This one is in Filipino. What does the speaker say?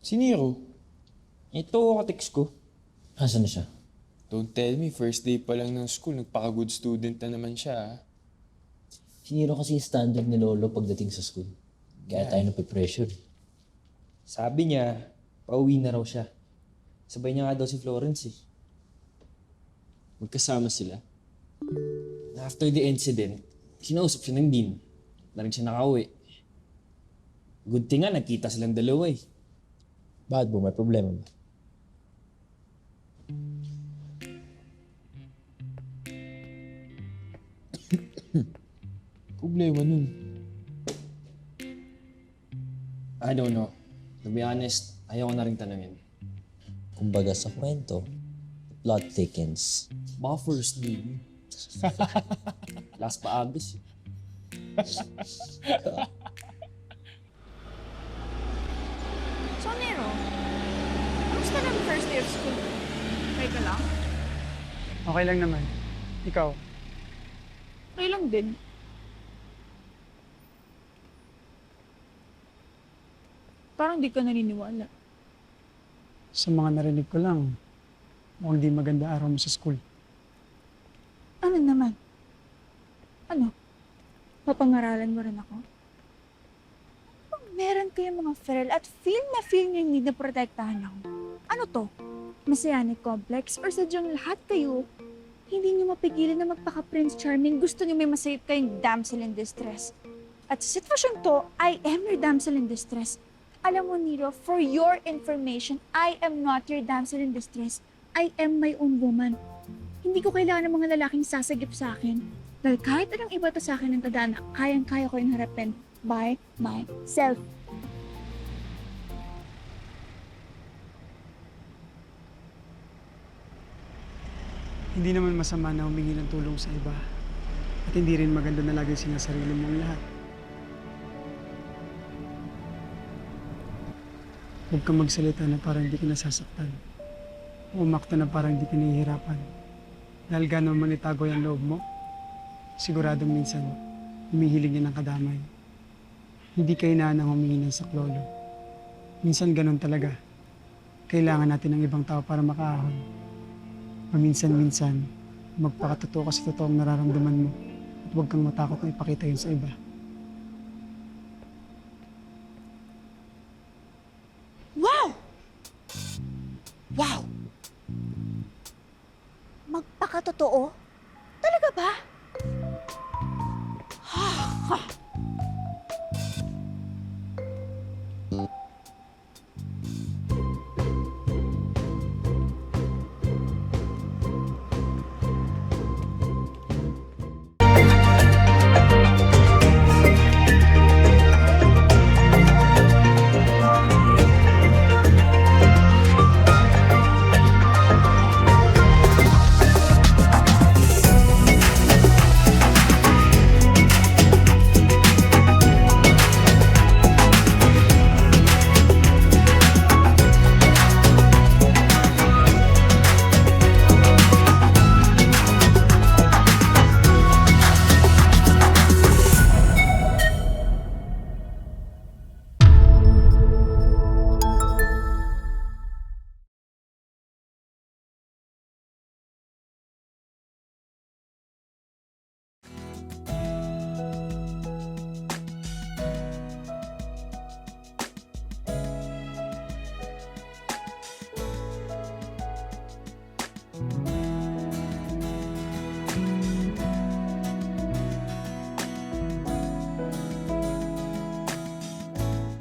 Si Nero? Ito, kateks ko. Asan na siya? Don't tell me, first day pa lang ng school, nagpaka-good student na naman siya. Siniro kasi yung standard ni Lolo pagdating sa school. Kaya tayo napipressure. Sabi niya, pauwi na raw siya. Sabay niya nga daw si Florence eh. Magkasama sila. After the incident, kinausap siya ng dean. Na rin siya nakauwi. Good thing nga, nagkita silang dalawa eh. Bakit po? May problema ba? Problema nun. I don't know. To be honest, ayaw ko na rin tanungin. Kumbaga sa kwento, the plot thickens. Baka first day. Last pa Agos. So, Nero, kamusta na ang first day of school? Okay ka lang? Okay lang naman. Ikaw? Okay lang din. Parang di ka naniniwala. Sa mga narinig ko lang, mukhang di maganda araw mo sa school. Ano naman? Ano? Papangaralan mo rin ako? Kung meron kayong mga feral at feel na yung need na protektahan ako. Ano to? Messianic complex or sadyang lahat kayo hindi niyo mapigilan na magpaka-Prince Charming, gusto niyo may masayip kayong damsel in distress. At sa sitwasyon to, I am your damsel in distress. Alam mo, Nero, for your information, I am not your damsel in distress. I am my own woman. Hindi ko kailangan ng mga lalaking sasagip sa akin. Dahil kahit anong iba to sa akin ng tadhana, kayang-kaya ko yung harapin by myself. Hindi naman masama na humingi ng tulong sa iba. At hindi rin maganda na lagi sinasarili mo ang lahat. Huwag kang magsalita na parang hindi ka nasasaktan. Umakta na parang hindi ka nahihirapan. Dahil gano'n man itago yung loob mo, siguradong minsan, humihiling yan ng kadamay. Hindi kailangan ng humingi ng saklolo. Minsan gano'n talaga. Kailangan natin ng ibang tao para makaahon. Paminsan-minsan, magpakatotoo ka sa totoong nararamdaman mo at huwag kang matakot na ipakita yun sa iba. Wow! Wow! Magpakatotoo? Talaga ba?